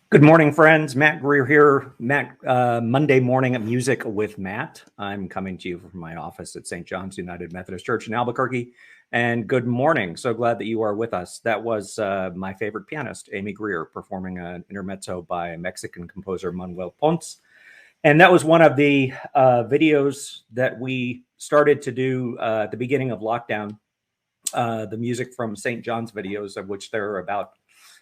Good morning, friends. Matt Greer here. Monday morning at Music with Matt. I'm coming to you from my office at St. John's United Methodist Church in Albuquerque. And good morning. So glad that you are with us. That was my favorite pianist, Amy Greer, performing an intermezzo by Mexican composer Manuel Ponce. And that was one of the videos that we started to do at the beginning of lockdown. The music from St. John's videos, of which there are about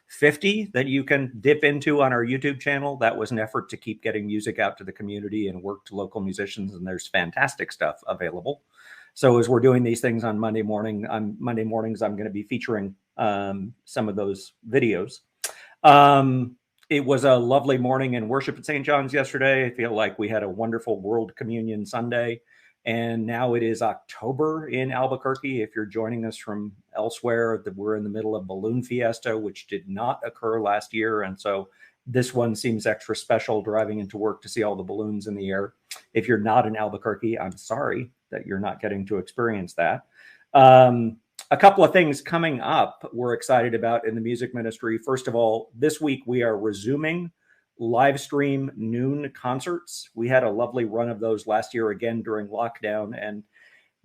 50 that you can dip into on our YouTube channel. That was an effort to keep getting music out to the community and work to local musicians, and there's fantastic stuff available. So as we're doing these things on Monday mornings, I'm going to be featuring some of those videos. It was a lovely morning in worship at St. John's yesterday. I feel like we had a wonderful World Communion Sunday. And now it is October in Albuquerque. If you're joining us from elsewhere, we're in the middle of Balloon Fiesta, which did not occur last year. And so this one seems extra special, driving into work to see all the balloons in the air. If you're not in Albuquerque, I'm sorry that you're not getting to experience that. A couple of things coming up we're excited about in the music ministry. First of all, this week we are resuming live stream noon concerts. We had a lovely run of those last year again during lockdown, and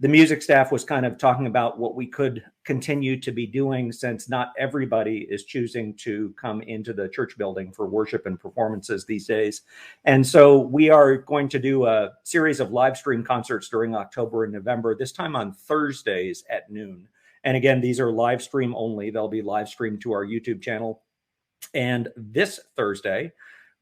the music staff was kind of talking about what we could continue to be doing, since not everybody is choosing to come into the church building for worship and performances these days. And so we are going to do a series of live stream concerts during October and November, this time on Thursdays at noon. And again, these are live stream only. They'll be live streamed to our YouTube channel. And this Thursday,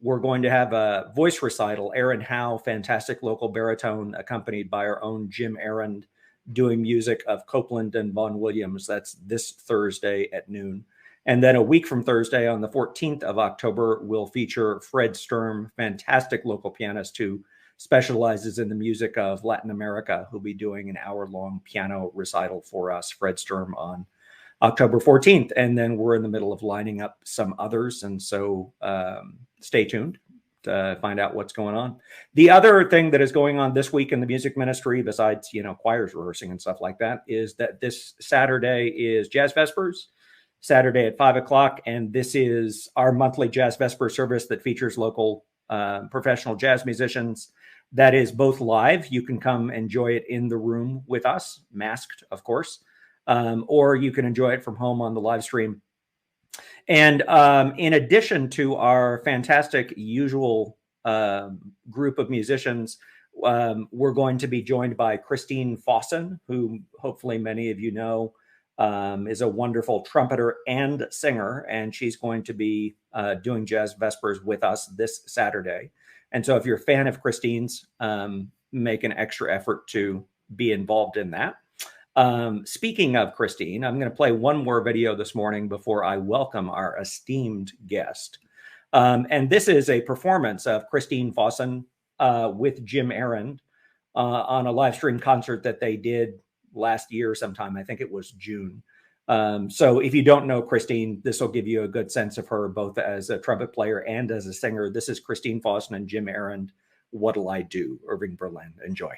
we're going to have a voice recital. Aaron Howe, fantastic local baritone, accompanied by our own Jim Arend, doing music of Copeland and Vaughan Williams. That's this Thursday at noon. And then a week from Thursday, on the 14th of October, we'll feature Fred Sturm, fantastic local pianist who specializes in the music of Latin America, who'll be doing an hour-long piano recital for us, Fred Sturm, on October 14th. And then we're in the middle of lining up some others. And so stay tuned to find out what's going on. The other thing that is going on this week in the music ministry, besides, choirs rehearsing and stuff like that, is that this Saturday is Jazz Vespers, Saturday at 5 o'clock. And this is our monthly Jazz Vesper service that features local professional jazz musicians. That is both live. You can come enjoy it in the room with us, masked, of course. Or you can enjoy it from home on the live stream. And in addition to our fantastic usual group of musicians, we're going to be joined by Christine Fossen, who hopefully many of you know is a wonderful trumpeter and singer. And she's going to be doing Jazz Vespers with us this Saturday. And so if you're a fan of Christine's, make an extra effort to be involved in that. Speaking of Christine, I'm going to play one more video this morning before I welcome our esteemed guest. And this is a performance of Christine Fossen with Jim Arend on a live stream concert that they did last year sometime. I think it was June. So if you don't know Christine, this will give you a good sense of her, both as a trumpet player and as a singer. This is Christine Fossen and Jim Arend, What'll I Do? Irving Berlin. Enjoy.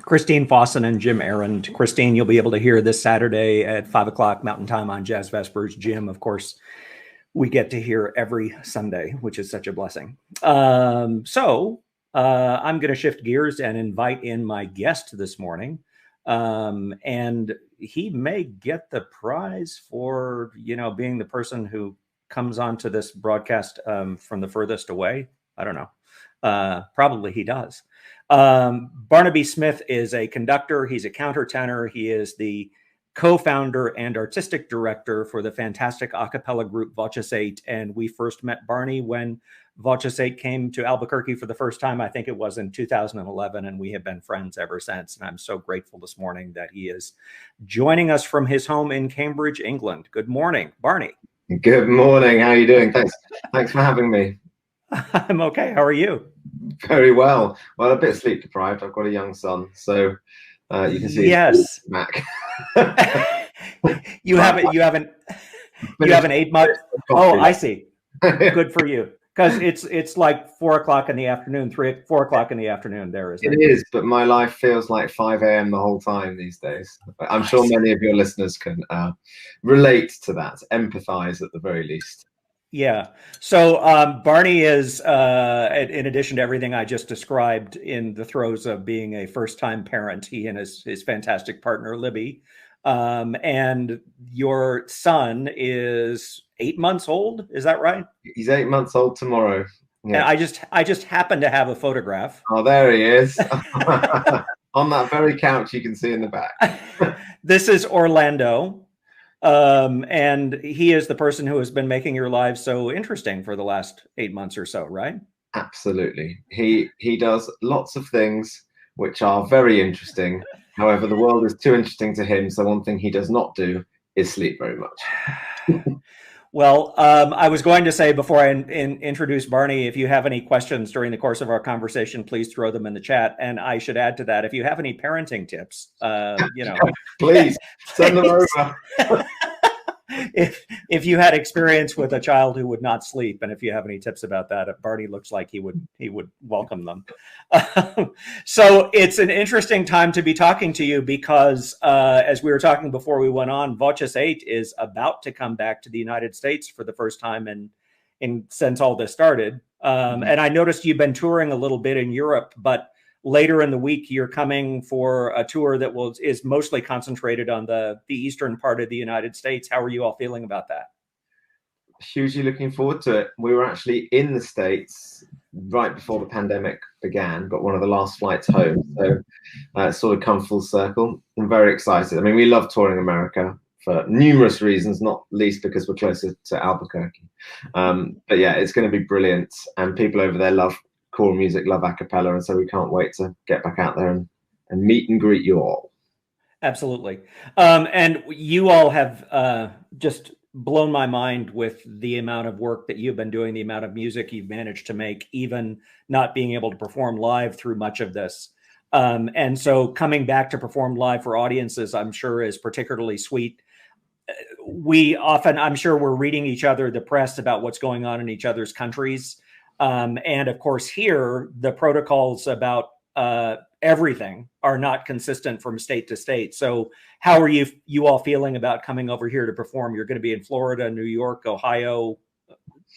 Christine Fossen and Jim Arend. Christine, you'll be able to hear this Saturday at 5 o'clock Mountain Time on Jazz Vespers. Jim, of course, we get to hear every Sunday, which is such a blessing. I'm going to shift gears and invite in my guest this morning. And he may get the prize for, being the person who comes onto this broadcast from the furthest away. I don't know. Probably he does. Barnaby Smith is a conductor. He's a countertenor. He is the co-founder and artistic director for the fantastic a cappella group Voces 8. And we first met Barney when Voces 8 came to Albuquerque for the first time. I think it was in 2011, and we have been friends ever since. And I'm so grateful this morning that he is joining us from his home in Cambridge, England. Good morning, Barney. Good morning. How are you doing? Thanks for having me. I'm okay. How are you? Very well. Well, a bit sleep deprived. I've got a young son, so you can see. Yes. Mac. you haven't 8 months. Oh, I see. Good for you. Because it's like 4 o'clock in the afternoon, 4 o'clock in the afternoon there, isn't it? It is, but my life feels like 5 a.m. the whole time these days. I'm sure many of your listeners can relate to that, empathize at the very least. Yeah. So Barney is, in addition to everything I just described, in the throes of being a first-time parent, he and his fantastic partner, Libby. And your son is 8 months old. Is that right? He's 8 months old tomorrow. Yeah. And I just happen to have a photograph. Oh, there he is. On that very couch you can see in the back. This is Orlando. And he is the person who has been making your lives so interesting for the last 8 months or so, right? Absolutely. He does lots of things which are very interesting. However, the world is too interesting to him. So one thing he does not do is sleep very much. Well, I was going to say before I introduce Barney, if you have any questions during the course of our conversation, please throw them in the chat. And I should add to that, if you have any parenting tips, please send them over. If you had experience with a child who would not sleep, and if you have any tips about that, Barney looks like he would welcome them. So it's an interesting time to be talking to you because, as we were talking before we went on, Voces 8 is about to come back to the United States for the first time since all this started. And I noticed you've been touring a little bit in Europe, but later in the week, you're coming for a tour that is mostly concentrated on the eastern part of the United States. How are you all feeling about that? Hugely looking forward to it. We were actually in the States right before the pandemic began, got one of the last flights home. So it's sort of come full circle. I'm very excited. I mean, we love touring America for numerous reasons, not least because we're closer to Albuquerque. But yeah, it's going to be brilliant. And people over there love choral music, love a cappella, and so we can't wait to get back out there and meet and greet you all. Absolutely. And you all have just blown my mind with the amount of work that you've been doing, the amount of music you've managed to make, even not being able to perform live through much of this. And so coming back to perform live for audiences, I'm sure is particularly sweet. I'm sure we're reading each other the press about what's going on in each other's countries. And of course, here, the protocols about everything are not consistent from state to state. So how are you all feeling about coming over here to perform? You're going to be in Florida, New York, Ohio,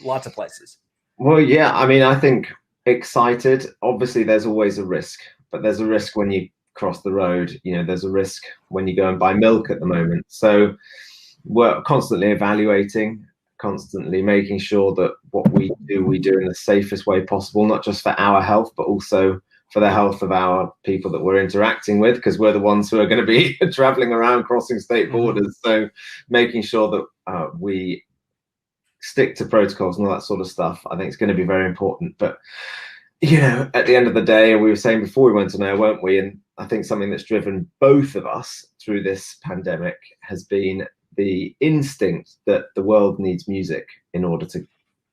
lots of places. Well, yeah, I mean, I think excited. Obviously, there's always a risk, but there's a risk when you cross the road. You know, there's a risk when you go and buy milk at the moment. So we're constantly evaluating, constantly making sure that what we do in the safest way possible, not just for our health, but also for the health of our people that we're interacting with, because we're the ones who are going to be traveling around, crossing state borders. So making sure that we stick to protocols and all that sort of stuff, I think it's going to be very important. But, you know, at the end of the day, we were saying before we went on air, weren't we? And I think something that's driven both of us through this pandemic has been the instinct that the world needs music in order to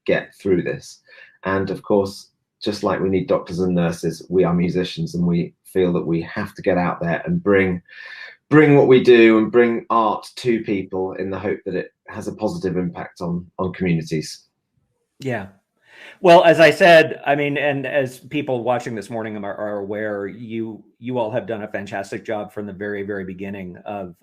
get through this. And of course, just like we need doctors and nurses, we are musicians, and we feel that we have to get out there and bring what we do and bring art to people in the hope that it has a positive impact on communities. Yeah. Well, as I said, I mean, and as people watching this morning are aware, you all have done a fantastic job from the very, very beginning of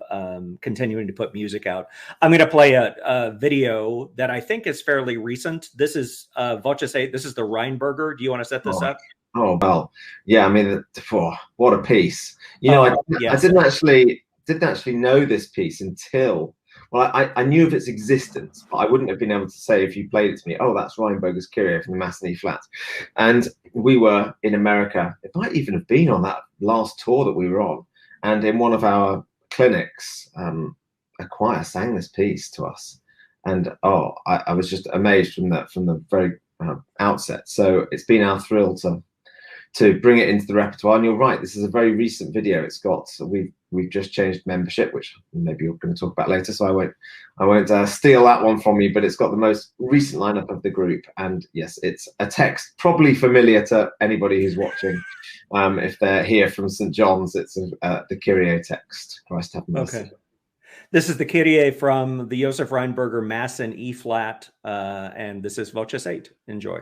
continuing to put music out. I'm going to play a video that I think is fairly recent. This is Voce 8. This is the Rheinberger. Do you want to set this up? Oh, well, yeah. I mean, what a piece. You know, I didn't actually know this piece until. Well, I knew of its existence, but I wouldn't have been able to say if you played it to me, oh, that's Rheinberger's Kyrie from the Mass and E flat. And we were in America. It might even have been on that last tour that we were on. And in one of our clinics, a choir sang this piece to us. And I was just amazed from the very outset. So it's been our thrill to bring it into the repertoire. And you're right, this is a very recent video. It's got, we've just changed membership, which maybe you're going to talk about later, so I won't steal that one from you, but it's got the most recent lineup of the group. And yes, it's a text probably familiar to anybody who's watching. If they're here from St. John's, it's the Kyrie text, Christ have mercy. Okay. This is the Kyrie from the Joseph Rheinberger Mass in E flat, and this is Voce 8. Enjoy.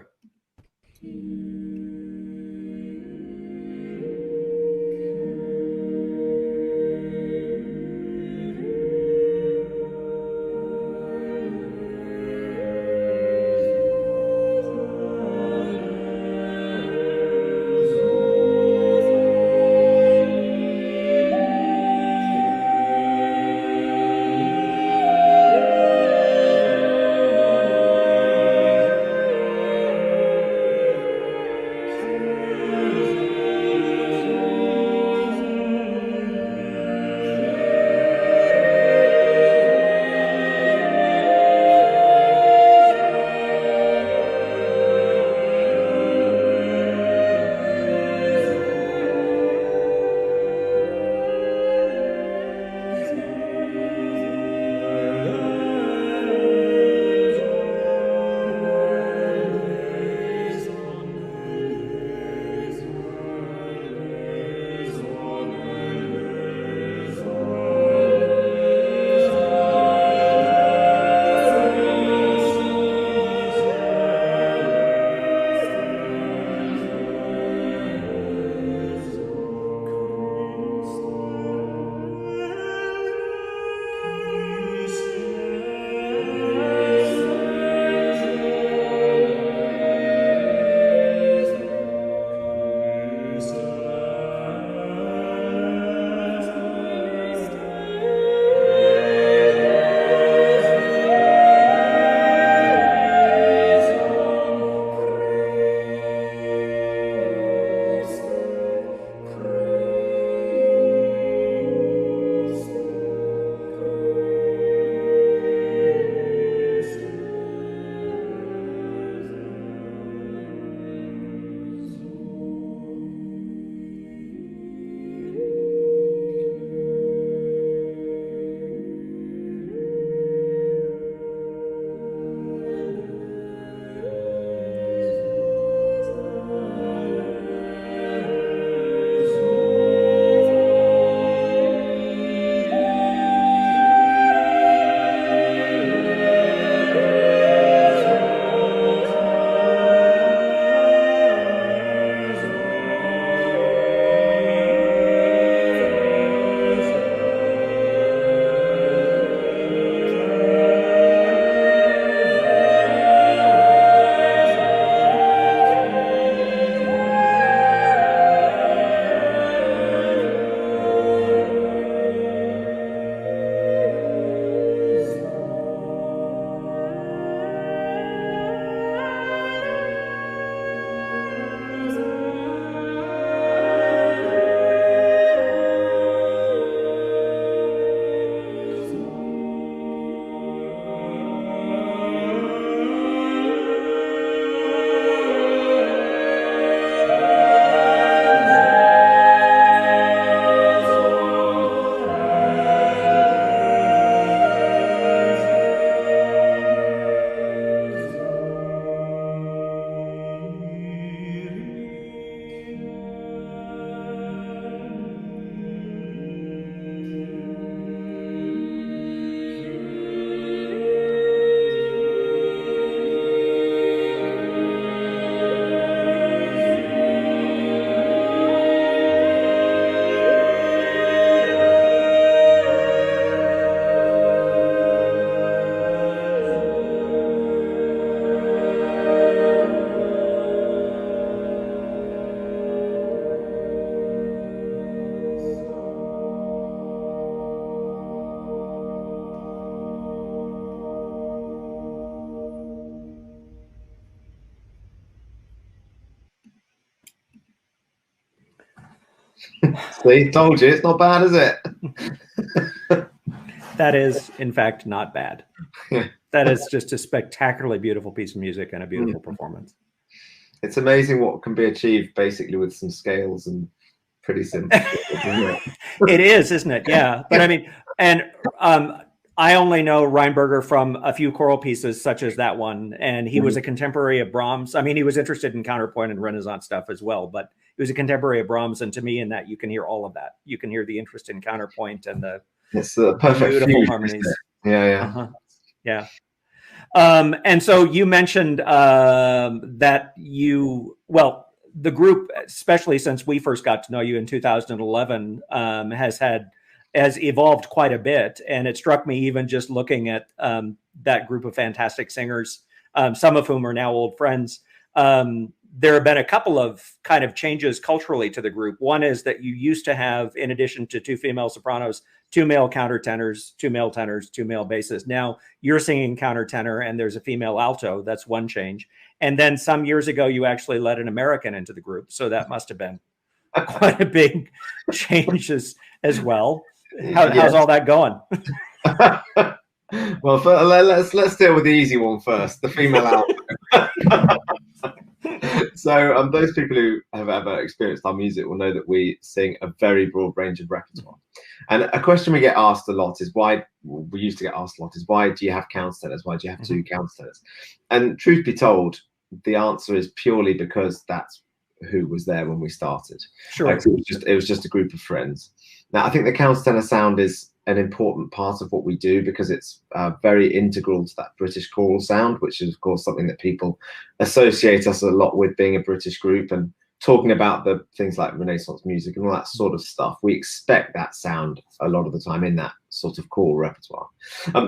See, told you, it's not bad, is it? That is, in fact, not bad. Yeah. That is just a spectacularly beautiful piece of music and a beautiful performance. It's amazing what can be achieved basically with some scales and pretty simple. It is, isn't it? Yeah. But I mean, and I only know Reinberger from a few choral pieces, such as that one. And he was a contemporary of Brahms. I mean, he was interested in counterpoint and Renaissance stuff as well, but he was a contemporary of Brahms. And to me, in that, you can hear all of that. You can hear the interest in counterpoint and the perfect beautiful harmonies. Yeah. Yeah. And so you mentioned that the group, especially since we first got to know you in 2011, has evolved quite a bit. And it struck me even just looking at that group of fantastic singers, some of whom are now old friends. There have been a couple of kind of changes culturally to the group. One is that you used to have, in addition to 2 female sopranos, 2 male countertenors, 2 male tenors, 2 male basses. Now you're singing countertenor and there's a female alto. That's one change. And then some years ago, you actually let an American into the group. So that must have been quite a big change as well. How's all that going? Well, let's deal with the easy one first, the female alto. So those people who have ever experienced our music will know that we sing a very broad range of repertoire. And a question we get asked a lot is why do you have countertenors? Why do you have 2 countertenors? And truth be told, the answer is purely because that's who was there when we started. Sure. Like, it was just a group of friends. Now, I think the countertenor sound is an important part of what we do because it's very integral to that British choral sound, which is, of course, something that people associate us a lot with, being a British group and talking about the things like Renaissance music and all that sort of stuff. We expect that sound a lot of the time in that sort of choral repertoire.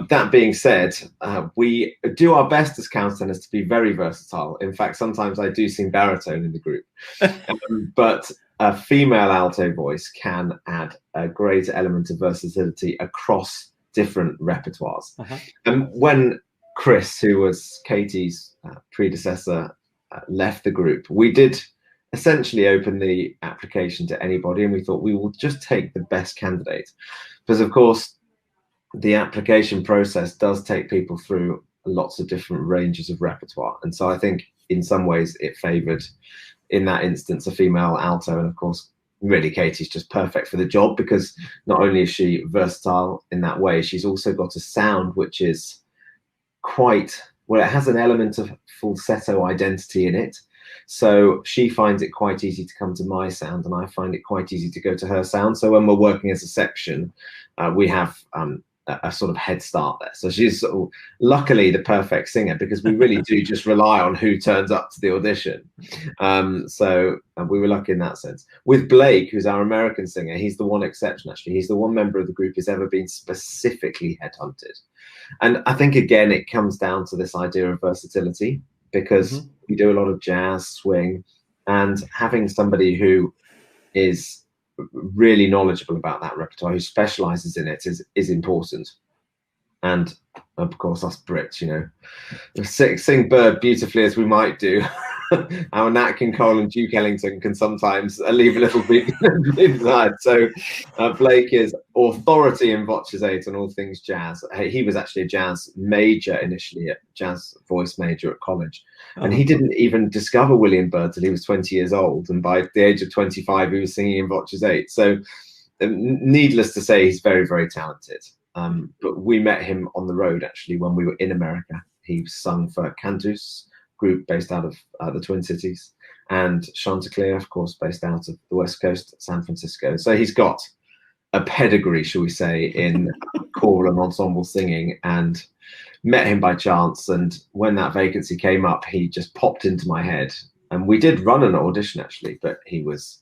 That being said, we do our best as countertenors to be very versatile. In fact, sometimes I do sing baritone in the group. But a female alto voice can add a great element of versatility across different repertoires. And when Chris, who was Katie's predecessor, left the group, we did essentially open the application to anybody, and we thought we will just take the best candidate, because of course the application process does take people through lots of different ranges of repertoire. And so I think in some ways it favored, in that instance, a female alto. And of course, really, Katie's just perfect for the job because not only is she versatile in that way, she's also got a sound which is quite, well, it has an element of falsetto identity in it. So she finds it quite easy to come to my sound, and I find it quite easy to go to her sound. So when we're working as a section, we have a sort of head start there. So she's sort of, luckily, the perfect singer, because we really do just rely on who turns up to the audition. So we were lucky in that sense. With Blake, who's our American singer, he's the one exception, actually. He's the one member of the group who's ever been specifically headhunted. And I think, again, it comes down to this idea of versatility, because we do a lot of jazz, swing, and having somebody who is really knowledgeable about that repertoire, who specializes in it, is important. And of course, us Brits, you know, sing Bird beautifully as we might do, our Nat King Cole and Duke Ellington can sometimes leave a little bit inside. So Blake is authority in voces 8 on all things jazz. He was actually a jazz major initially, a jazz voice major at college. And he didn't even discover William Byrd till he was 20 years old. And by the age of 25, he was singing in voces 8. So needless to say, he's very, very talented. But we met him on the road, actually, when we were in America. He sung for Cantus, group based out of the Twin Cities, and Chanticleer, of course, based out of the West Coast, San Francisco. So he's got a pedigree, shall we say, in choral and ensemble singing, and met him by chance. And when that vacancy came up, he just popped into my head. And we did run an audition, actually, but he was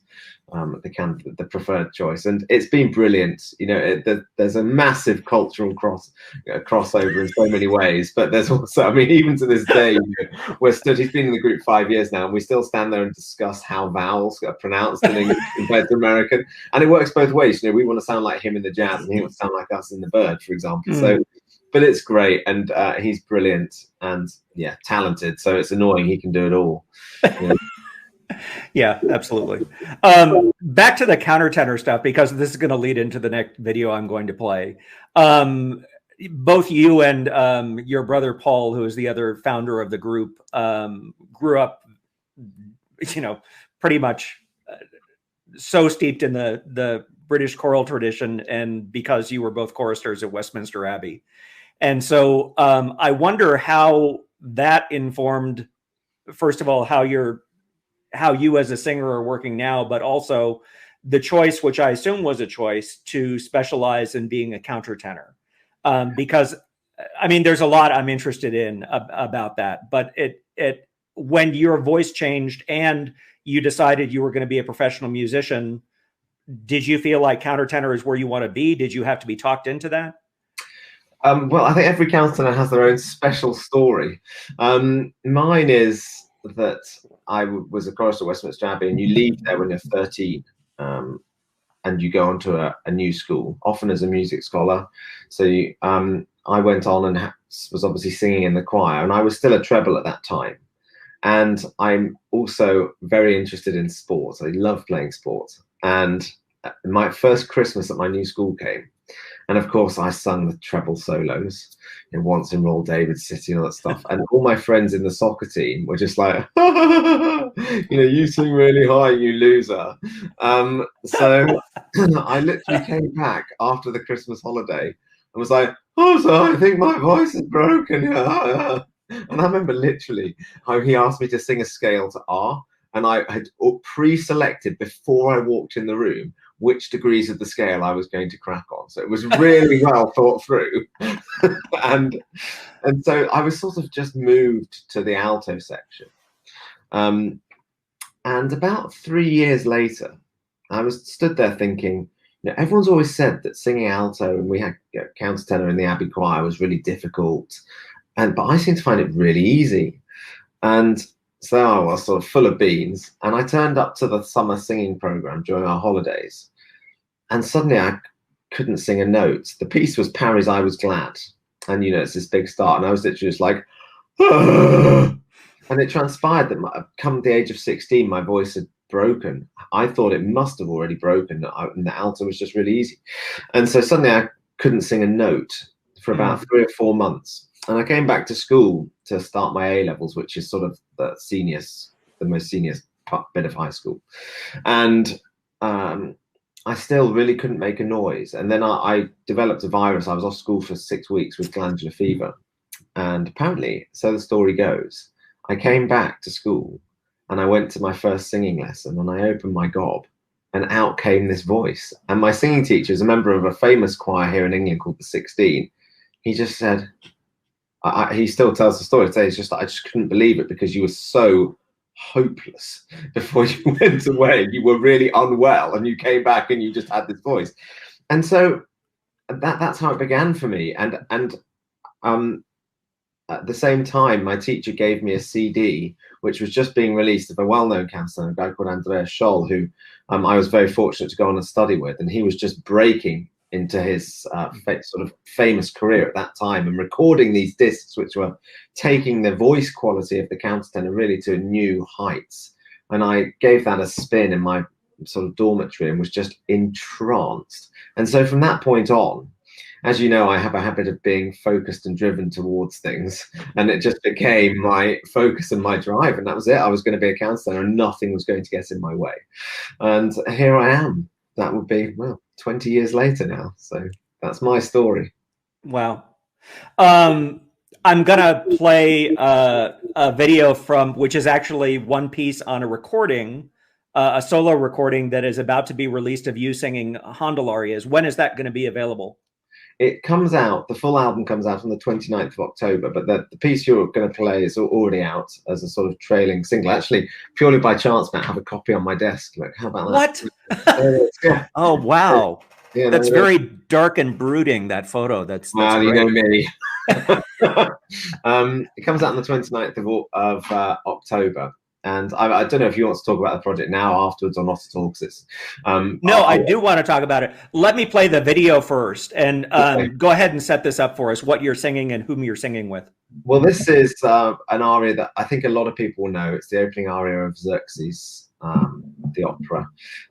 the preferred choice. And it's been brilliant. You know, there's a massive cultural crossover in so many ways. But there's also, I mean, even to this day, you know, he's been in the group 5 years now, and we still stand there and discuss how vowels are pronounced in English compared to American. And it works both ways. You know, we want to sound like him in the jazz, and he wants to sound like us in the Bird, for example. So, but it's great, and he's brilliant and, yeah, talented. So it's annoying he can do it all. You know? Yeah, absolutely. Back to the countertenor stuff, because this is going to lead into the next video I'm going to play. Both you and your brother Paul, who is the other founder of the group, grew up, pretty much so steeped in the British choral tradition, and because you were both choristers at Westminster Abbey. And so I wonder how that informed, first of all, how you as a singer are working now, but also the choice, which I assume was a choice, to specialize in being a countertenor. Because, I mean, there's a lot I'm interested in about that, but when your voice changed and you decided you were going to be a professional musician, did you feel like countertenor is where you want to be? Did you have to be talked into that? Well, I think every countertenor has their own special story. Mine is that I was a chorister at Westminster Abbey, and you leave there when you're 13, and you go on to a new school, often as a music scholar. So I went on and was obviously singing in the choir, and I was still a treble at that time. And I'm also very interested in sports. I love playing sports. And my first Christmas at my new school came. And of course, I sung the treble solos, Once in Royal David City and all that stuff. And all my friends in the soccer team were just like, you sing really high, you loser. So I literally came back after the Christmas holiday and was like, oh, so I think my voice is broken. And I remember literally how he asked me to sing a scale to R. And I had pre-selected before I walked in the room which degrees of the scale I was going to crack on. So it was really well thought through. and so I was sort of just moved to the alto section. And about 3 years later, I was stood there thinking, everyone's always said that singing alto, and we had countertenor in the Abbey Choir, was really difficult. But I seem to find it really easy. And so I was sort of full of beans, and I turned up to the summer singing program during our holidays, and suddenly I couldn't sing a note. The piece was Parry's I Was Glad, and it's this big start, and I was literally just like, ah! And it transpired that come the age of 16, my voice had broken. I thought it must have already broken, and the alto was just really easy. And so suddenly I couldn't sing a note for about 3 or 4 months. And I came back to school to start my A-levels, which is sort of the most senior bit of high school. And I still really couldn't make a noise. And then I developed a virus. I was off school for 6 weeks with glandular fever. And apparently, so the story goes, I came back to school and I went to my first singing lesson, and I opened my gob, and out came this voice. And my singing teacher is a member of a famous choir here in England called the 16. He just said, he still tells the story today. It's just that I just couldn't believe it, because you were so hopeless before you went away. You were really unwell, and you came back and you just had this voice. And so that's how it began for me. And at the same time, my teacher gave me a CD which was just being released of a well-known counselor, a guy called Andreas Scholl, who I was very fortunate to go on and study with, and he was just breaking into his sort of famous career at that time, and recording these discs which were taking the voice quality of the countertenor really to new heights. And I gave that a spin in my sort of dormitory and was just entranced. And so from that point on, as you know, I have a habit of being focused and driven towards things, and it just became my focus and my drive, and that was it. I was going to be a counselor, and nothing was going to get in my way. And here I am. That would be, 20 years later now. So that's my story. Wow. I'm going to play a video which is actually one piece on a recording, a solo recording that is about to be released of you singing Handel arias. When is that going to be available? It comes out, the full album comes out on the 29th of October, but the piece you're going to play is already out as a sort of trailing single. Actually, purely by chance, Matt, I have a copy on my desk. Look, how about that? What? Yeah. Oh, wow. Yeah, that's very dark and brooding, that photo. That's well, you know me. It comes out on the 29th of October. And I don't know if you want to talk about the project now, afterwards, or not at all, because it's no, I do want to talk about it. Let me play the video first, and okay. go ahead and set this up for us, what you're singing and whom you're singing with. Well, this is an aria that I think a lot of people will know. It's the opening aria of Xerxes, the opera,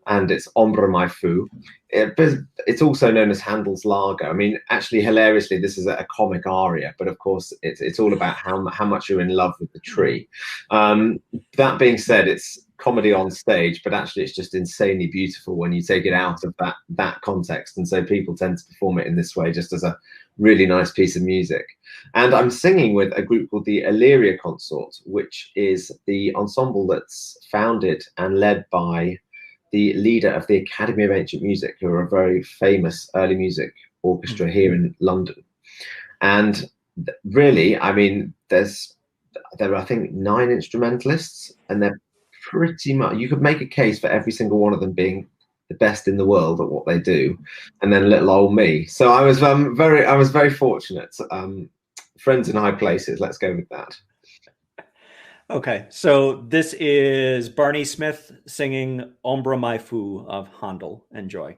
and it's Ombra mai fu. It's also known as Handel's Largo. I mean, actually, hilariously, this is a comic aria, but of course, it's all about how much you're in love with the tree. That being said, it's comedy on stage, but actually, it's just insanely beautiful when you take it out of that context, and so people tend to perform it in this way, just as a really nice piece of music. And I'm singing with a group called the Illyria Consort, which is the ensemble that's founded and led by the leader of the Academy of Ancient Music, who are a very famous early music orchestra here in London. And really, I mean, there are, I think, 9 instrumentalists, and they're pretty much, you could make a case for every single one of them being the best in the world at what they do, and then little old me. So I was very fortunate. Friends in high places. Let's go with that. Okay, so this is Barney Smith singing Ombra mai fu of Handel. Enjoy.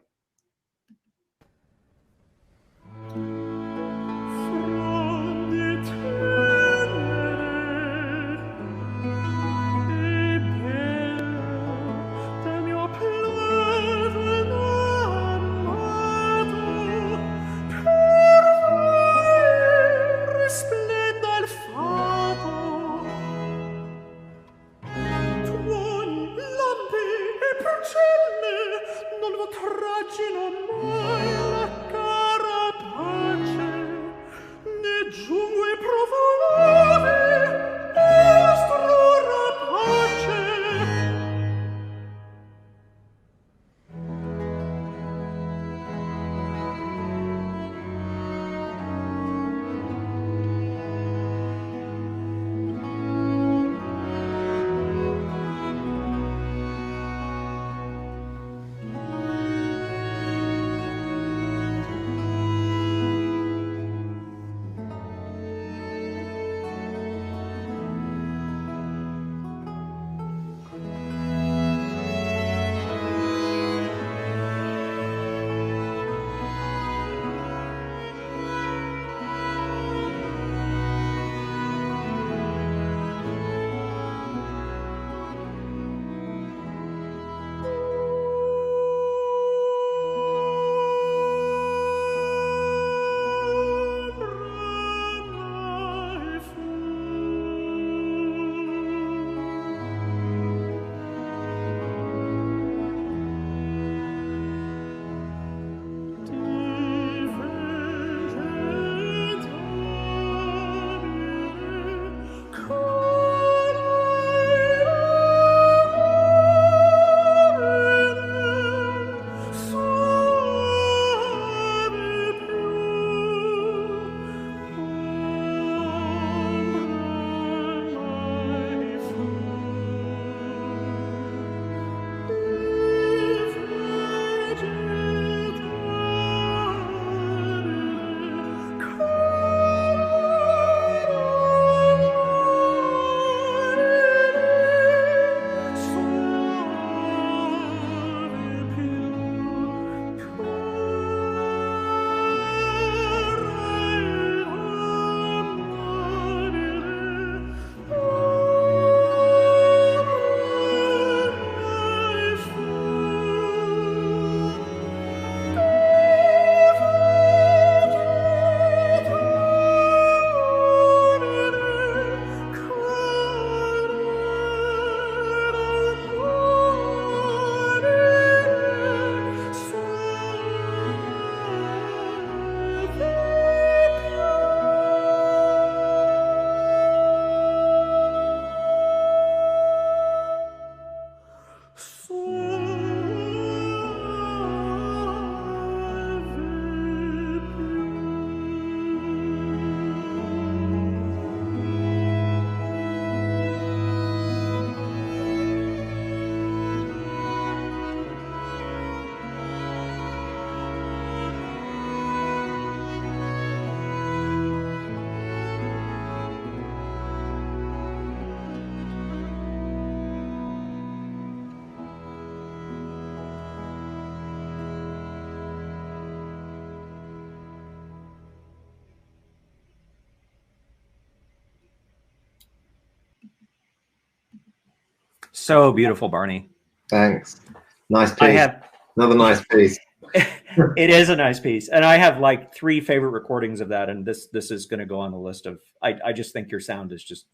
So beautiful, Barney. Thanks. Nice piece. I have Another nice piece. It is a nice piece, and I have like 3 favorite recordings of that, and this is going to go on the list of. I just think your sound is just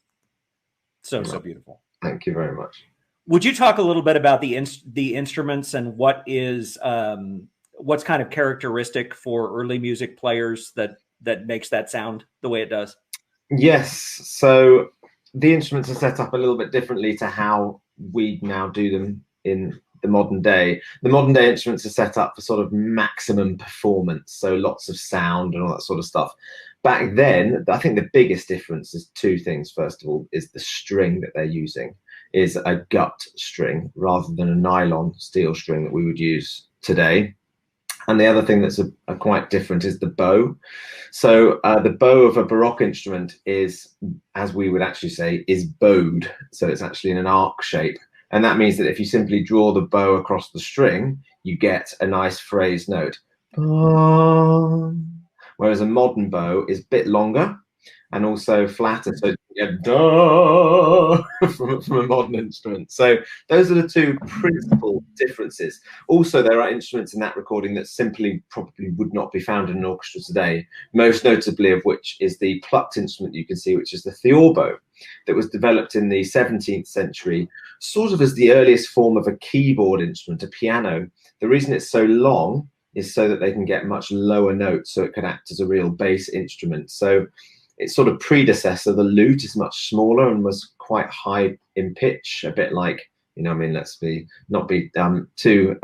so beautiful. Thank you very much. Would you talk a little bit about the instruments and what is what's kind of characteristic for early music players that makes that sound the way it does? Yes. So the instruments are set up a little bit differently to how we now do them in the modern day. The modern day instruments are set up for sort of maximum performance, so lots of sound and all that sort of stuff. Back then, I think the biggest difference is 2 things. First of all, is the string that they're using is a gut string rather than a nylon steel string that we would use today. And the other thing that's quite different is the bow. So the bow of a Baroque instrument is, as we would actually say, is bowed. So it's actually in an arc shape. And that means that if you simply draw the bow across the string, you get a nice phrased note. Whereas a modern bow is a bit longer and also flatter. So you get duh from a modern instrument. So those are the 2 principal differences. Also, there are instruments in that recording that simply probably would not be found in an orchestra today, most notably of which is the plucked instrument you can see, which is the theorbo, that was developed in the 17th century, sort of as the earliest form of a keyboard instrument, a piano. The reason it's so long is so that they can get much lower notes, so it could act as a real bass instrument. So its sort of predecessor, the lute, is much smaller and was quite high in pitch, a bit like, you know, I mean, let's not be too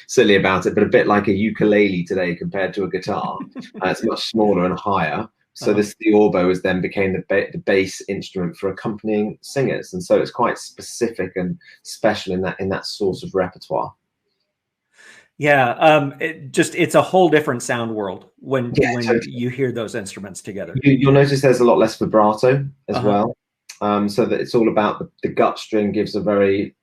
silly about it, but a bit like a ukulele today compared to a guitar. It's much smaller and higher. So this theorbo then became the bass instrument for accompanying singers, and so it's quite specific and special in that sort of repertoire. Yeah, it's a whole different sound world when totally. You hear those instruments together. You'll notice there's a lot less vibrato as well, so that it's all about the gut string gives a very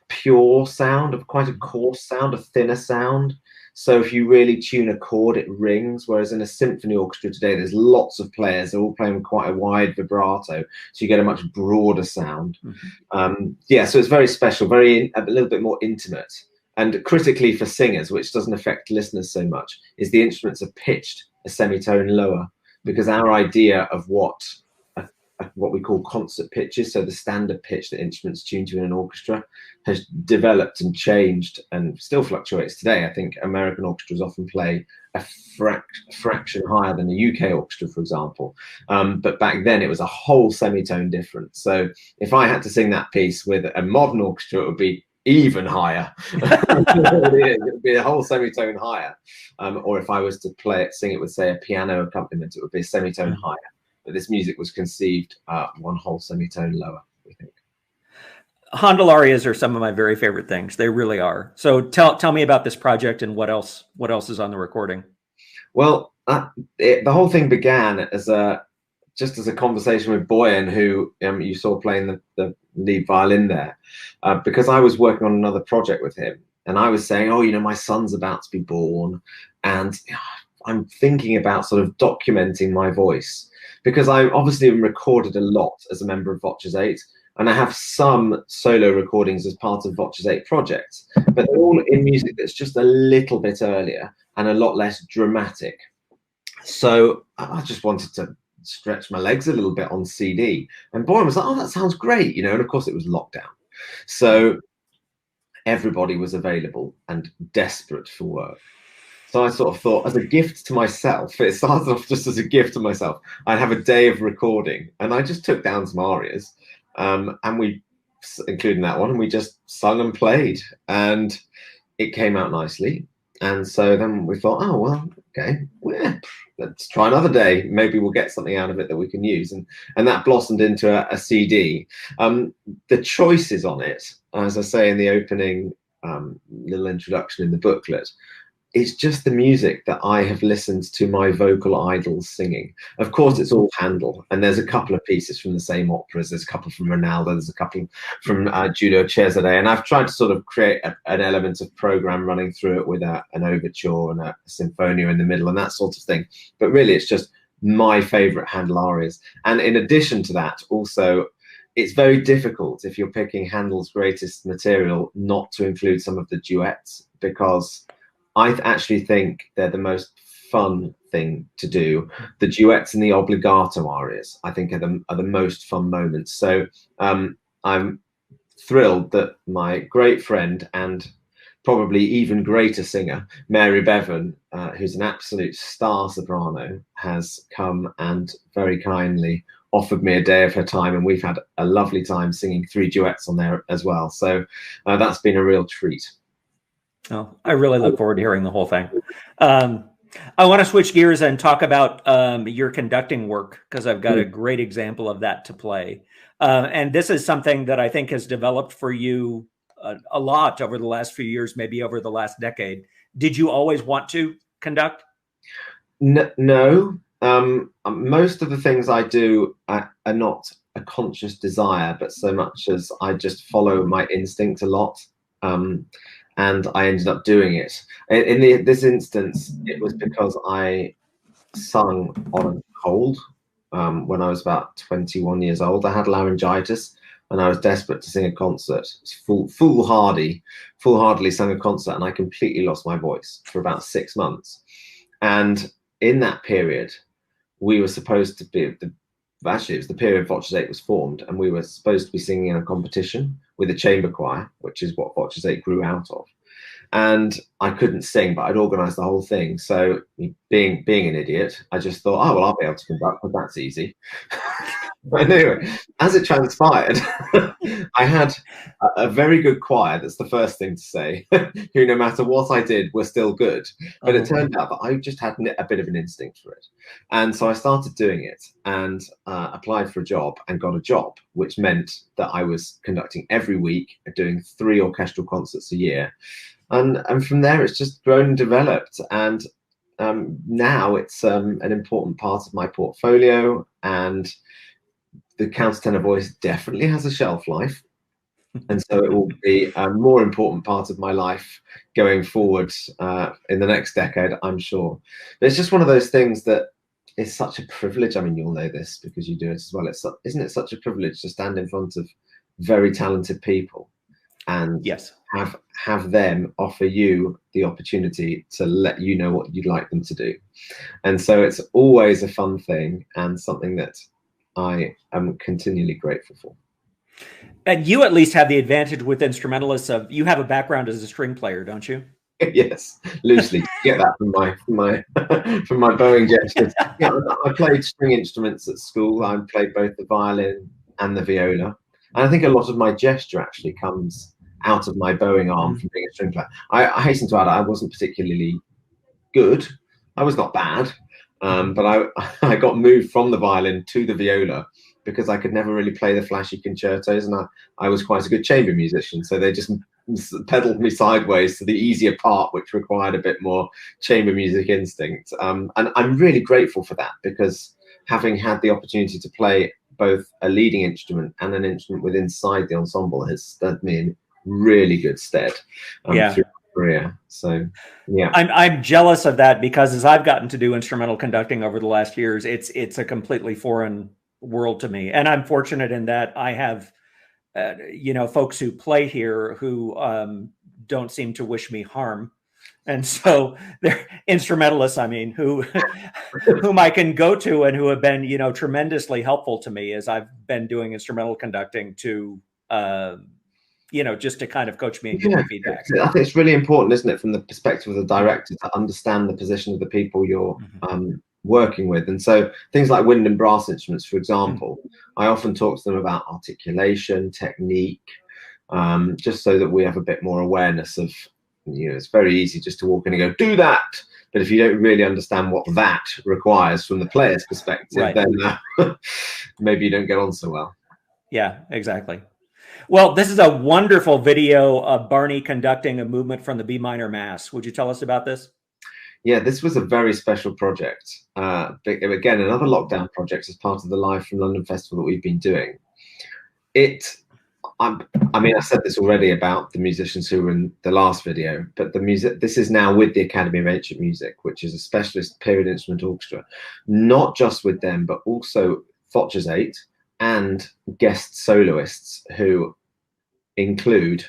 pure sound, of quite a coarse sound, a thinner sound. So if you really tune a chord, it rings. Whereas in a symphony orchestra today, there's lots of players. They're all playing quite a wide vibrato, so you get a much broader sound. Yeah, so it's very special, a little bit more intimate. And critically for singers, which doesn't affect listeners so much, is the instruments are pitched a semitone lower, because our idea of what we call concert pitches, so the standard pitch that instruments tune to in an orchestra, has developed and changed and still fluctuates today. I think American orchestras often play a fraction higher than the UK orchestra, for example. But back then it was a whole semitone difference. So if I had to sing that piece with a modern orchestra, it would be even higher. It would be a whole semitone higher. Or if I was to sing it with, say, a piano accompaniment, it would be a semitone higher. But this music was conceived 1 whole semitone lower, we think. Handel arias are some of my very favorite things. They really are. So tell me about this project and what else is on the recording. Well, the whole thing began as just as a conversation with Boyan, who you saw playing the lead violin there, because I was working on another project with him, and I was saying, oh, you know, my son's about to be born, and I'm thinking about sort of documenting my voice, because I obviously recorded a lot as a member of Voces 8, and I have some solo recordings as part of Voces 8 projects, but they're all in music that's just a little bit earlier and a lot less dramatic. So I just wanted to stretch my legs a little bit on CD, and Boyan was like, oh, that sounds great, you know. And of course it was lockdown, so everybody was available and desperate for work. So I sort of thought, as a gift to myself, it started off just as a gift to myself, I'd have a day of recording, and I just took down some arias, and we, including that one, and we just sung and played, and it came out nicely. And so then we thought, oh, well, okay, let's try another day. Maybe we'll get something out of it that we can use. And that blossomed into a CD. The choices on it, as I say in the opening little introduction in the booklet, it's just the music that I have listened to my vocal idols singing. Of course, it's all Handel, and there's a couple of pieces from the same operas. There's a couple from Ronaldo, there's a couple from Giulio Cesare, and I've tried to sort of create an element of program running through it with an overture and a sinfonia in the middle and that sort of thing. But really, it's just my favorite Handel arias. And in addition to that, also, it's very difficult if you're picking Handel's greatest material not to include some of the duets, because I actually think they're the most fun thing to do. The duets and the obligato arias, I think, are the most fun moments. So I'm thrilled that my great friend and probably even greater singer, Mary Bevan, who's an absolute star soprano, has come and very kindly offered me a day of her time, and we've had a lovely time singing 3 duets on there as well. So that's been a real treat. Oh, I really look forward to hearing the whole thing. I want to switch gears and talk about your conducting work, because I've got a great example of that to play. And this is something that I think has developed for you a lot over the last few years, maybe over the last decade. Did you always want to conduct? No. Most of the things I do are not a conscious desire, but so much as I just follow my instinct a lot. And I ended up doing it. In this instance, it was because I sung on a cold when I was about 21 years old. I had laryngitis, and I was desperate to sing a concert. Foolhardily sung a concert, and I completely lost my voice for about 6 months. And in that period, we were supposed to be, actually it was the period Voces 8 was formed, and we were supposed to be singing in a competition with a chamber choir, which is what Voces 8 grew out of. And I couldn't sing, but I'd organised the whole thing. So being an idiot, I just thought, oh, well, I'll be able to conduct, but that's easy. But anyway, as it transpired, I had a very good choir. That's the first thing to say, who, no matter what I did, were still good. But it turned out that I just had a bit of an instinct for it. And so I started doing it, and applied for a job and got a job, which meant that I was conducting every week, doing 3 orchestral concerts a year. And from there, it's just grown and developed. And now it's an important part of my portfolio. And the countertenor voice definitely has a shelf life. And so it will be a more important part of my life going forward in the next decade, I'm sure. But it's just one of those things that is such a privilege. I mean, you'll know this because you do it as well. Isn't it such a privilege to stand in front of very talented people and yes, have them offer you the opportunity to let you know what you'd like them to do? And so it's always a fun thing, and something that I am continually grateful for. And you at least have the advantage with instrumentalists of you have a background as a string player, don't you? Yes, loosely. Get that from my bowing gestures. Yeah, I played string instruments at school. I played both the violin and the viola. And I think a lot of my gesture actually comes out of my bowing arm from being a string player. I hasten to add, I wasn't particularly good. I was not bad, but I got moved from the violin to the viola because I could never really play the flashy concertos, and I was quite a good chamber musician. So they just pedaled me sideways to the easier part, which required a bit more chamber music instinct. And I'm really grateful for that, because having had the opportunity to play both a leading instrument and an instrument with inside the ensemble has stood me in really good stead through my career. So yeah, I'm jealous of that, because as I've gotten to do instrumental conducting over the last years, it's a completely foreign world to me. And I'm fortunate in that I have folks who play here who don't seem to wish me harm. And so they're instrumentalists, I mean, whom I can go to and who have been, tremendously helpful to me as I've been doing instrumental conducting to, just to kind of coach me and give me feedback. I think it's really important, isn't it, from the perspective of the director, to understand the position of the people you're working with. And so things like wind and brass instruments, for example, I often talk to them about articulation, technique, just so that we have a bit more awareness of, it's very easy just to walk in and go, do that. But if you don't really understand what that requires from the player's perspective, then maybe you don't get on so well. Yeah, exactly. Well, this is a wonderful video of Barney conducting a movement from the B minor Mass. Would you tell us about this? Yeah, this was a very special project. Again, another lockdown project as part of the Live from London Festival that we've been doing. I mean, I said this already about the musicians who were in the last video, but this is now with the Academy of Ancient Music, which is a specialist period instrument orchestra, not just with them, but also Voces 8, and guest soloists who include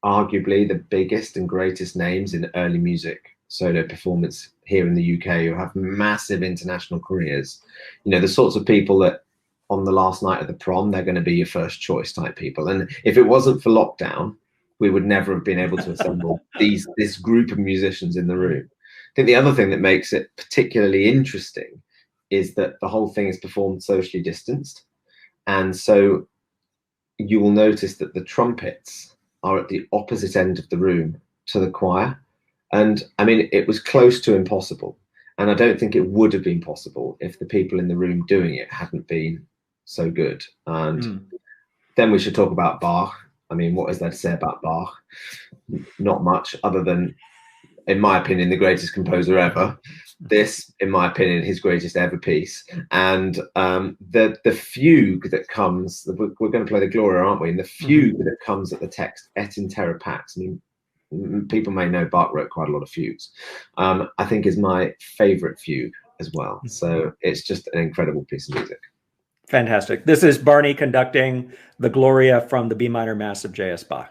arguably the biggest and greatest names in early music solo performance here in the UK, who have massive international careers. You know, the sorts of people that on the last night of the prom, they're going to be your first choice type people. And if it wasn't for lockdown, we would never have been able to assemble this group of musicians in the room. I think the other thing that makes it particularly interesting is that the whole thing is performed socially distanced. And so you will notice that the trumpets are at the opposite end of the room to the choir. And I mean, it was close to impossible. And I don't think it would have been possible if the people in the room doing it hadn't been so good. And then we should talk about Bach. I mean, what is there to say about Bach? Not much, other than, in my opinion, the greatest composer ever. This, in my opinion, his greatest ever piece. And the fugue that comes, we're going to play the Gloria, aren't we? And the fugue that comes at the text, et in terra pax. I mean, people may know Bach wrote quite a lot of fugues. I think is my favorite fugue as well. So it's just an incredible piece of music. Fantastic. This is Barney conducting the Gloria from the B minor Mass of J.S. Bach.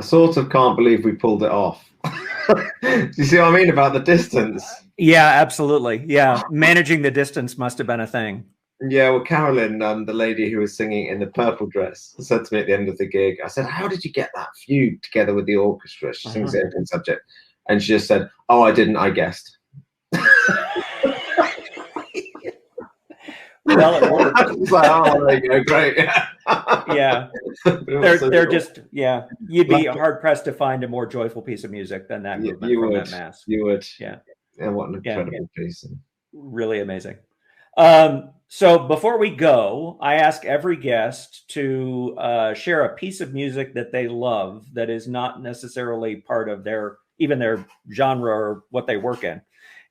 sort of can't believe we pulled it off. Do you see what I mean about the distance? Yeah, absolutely. Yeah, managing the distance must have been a thing. Yeah, well, Carolyn, the lady who was singing in the purple dress, said to me at the end of the gig, I said, how did you get that fugue together with the orchestra? She sings it in subject. And she just said, oh, I didn't, I guessed. Well, it worked. I was like, oh, there you go, great. Yeah. They're just, yeah, you'd be hard pressed to find a more joyful piece of music than that movement from that mass. You would. Yeah. Yeah, what an incredible piece. Really amazing. So before we go, I ask every guest to share a piece of music that they love that is not necessarily part of even their genre or what they work in.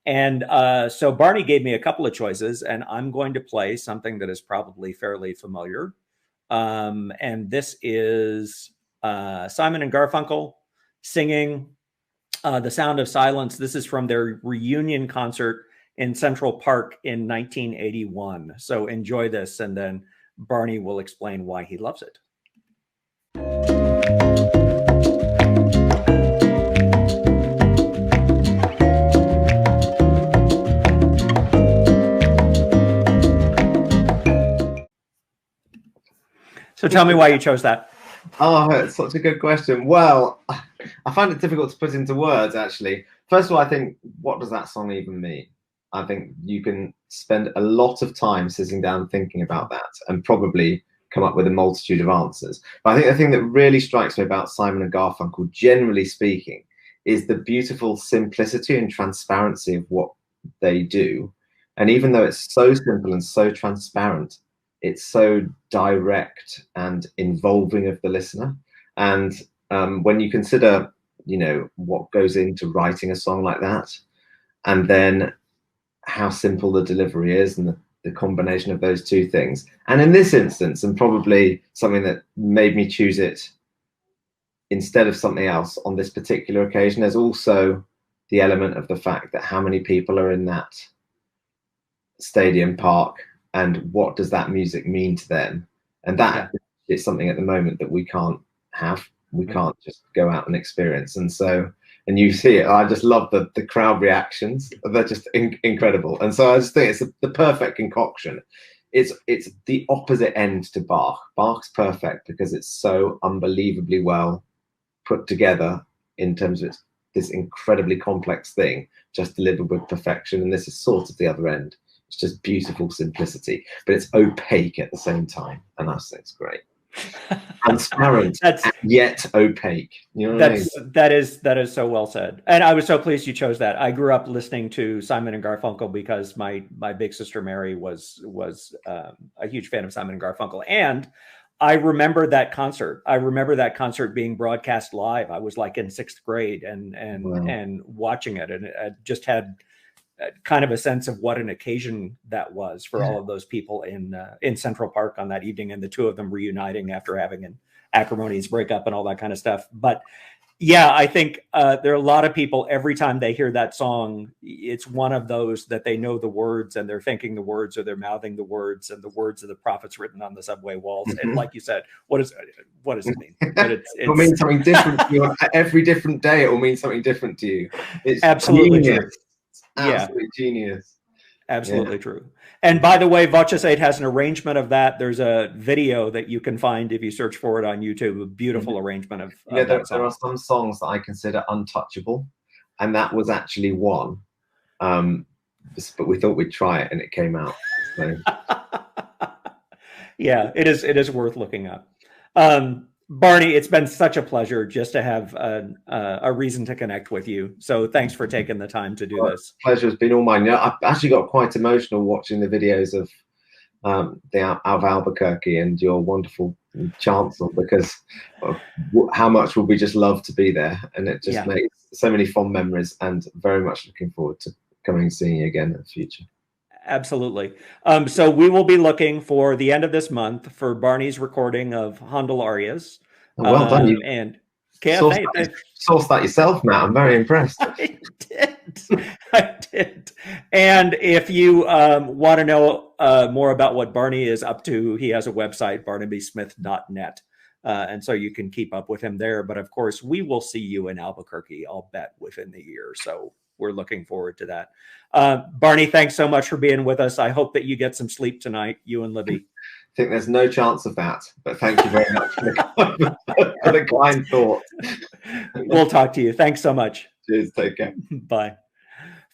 And so Barney gave me a couple of choices, and I'm going to play something that is probably fairly familiar. And this is Simon and Garfunkel singing The Sound of Silence. This is from their reunion concert in Central Park in 1981. So enjoy this, and then Barney will explain why he loves it. So tell me why you chose that. Oh, it's such a good question. Well, I find it difficult to put into words, actually. First of all, I think, what does that song even mean? I think you can spend a lot of time sitting down thinking about that and probably come up with a multitude of answers. But I think the thing that really strikes me about Simon and Garfunkel, generally speaking, is the beautiful simplicity and transparency of what they do. And even though it's so simple and so transparent, it's so direct and involving of the listener. And when you consider, what goes into writing a song like that, and then how simple the delivery is, and the combination of those two things. And in this instance, and probably something that made me choose it instead of something else on this particular occasion, there's also the element of the fact that how many people are in that stadium park, and what does that music mean to them? And that is something at the moment that we can't have. We can't just go out and experience. And so, and you see it, I just love the crowd reactions. They're just incredible. And so I just think it's the perfect concoction. It's the opposite end to Bach. Bach's perfect because it's so unbelievably well put together in terms of this incredibly complex thing, just delivered with perfection. And this is sort of the other end. It's just beautiful simplicity, but it's opaque at the same time. And that's great. Transparent yet opaque. You know what I mean? That is so well said. And I was so pleased you chose that. I grew up listening to Simon and Garfunkel because my big sister Mary was a huge fan of Simon and Garfunkel. And I remember that concert. I remember that concert being broadcast live. I was like in 6th grade and watching it, and it just had kind of a sense of what an occasion that was for all of those people in Central Park on that evening, and the two of them reuniting after having an acrimonious breakup and all that kind of stuff. But yeah, I think there are a lot of people, every time they hear that song, it's one of those that they know the words and they're thinking the words, or they're mouthing the words, and the words of the prophets written on the subway walls. And like you said, what does it mean? But it'll mean something different to you. Every different day, it will mean something different to you. It's absolutely true. Absolute genius. Absolutely true. And by the way, Voces 8 has an arrangement of that. There's a video that you can find if you search for it on YouTube, a beautiful arrangement of there are some songs that I consider untouchable, and that was actually one. But we thought we'd try it, and it came out. So. Yeah, it is worth looking up. Barney, it's been such a pleasure just to have a reason to connect with you. So thanks for taking the time to do this. Pleasure's been all mine. I've actually got quite emotional watching the videos of of Albuquerque and your wonderful chancel, because of how much would we just love to be there, and it just makes so many fond memories, and very much looking forward to coming and seeing you again in the future. Absolutely. So we will be looking for the end of this month for Barney's recording of Handel arias. Well done. You and sourced that yourself, Matt. I'm very impressed. I did. And if you want to know more about what Barney is up to, he has a website, barnabysmith.net. And so you can keep up with him there. But of course, we will see you in Albuquerque, I'll bet, within the year. So we're looking forward to that. Barney, thanks so much for being with us. I hope that you get some sleep tonight, you and Libby. I think there's no chance of that, but thank you very much for the kind thought. We'll talk to you. Thanks so much. Cheers. Take care. Bye.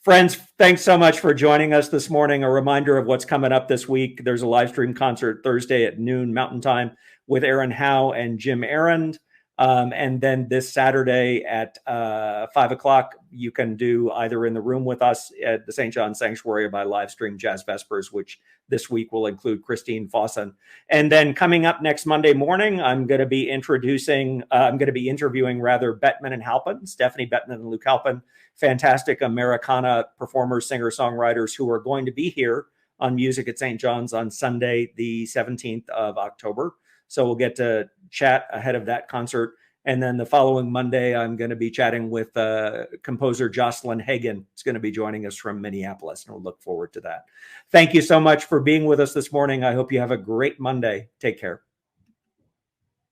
Friends, thanks so much for joining us this morning. A reminder of what's coming up this week. There's a live stream concert Thursday at noon Mountain Time with Aaron Howe and Jim Arend. And then this Saturday at 5 o'clock, you can do either in the room with us at the St. John Sanctuary or by live stream Jazz Vespers, which this week will include Christine Fossen. And then coming up next Monday morning, I'm going to be interviewing Bettman and Halpin, Stephanie Bettman and Luke Halpin, fantastic Americana performers, singer-songwriters who are going to be here on Music at St. John's on Sunday, the 17th of October. So we'll get to chat ahead of that concert. And then the following Monday, I'm going to be chatting with composer Jocelyn Hagan. It's going to be joining us from Minneapolis, and we'll look forward to that. Thank you so much for being with us this morning. I hope you have a great Monday. Take care.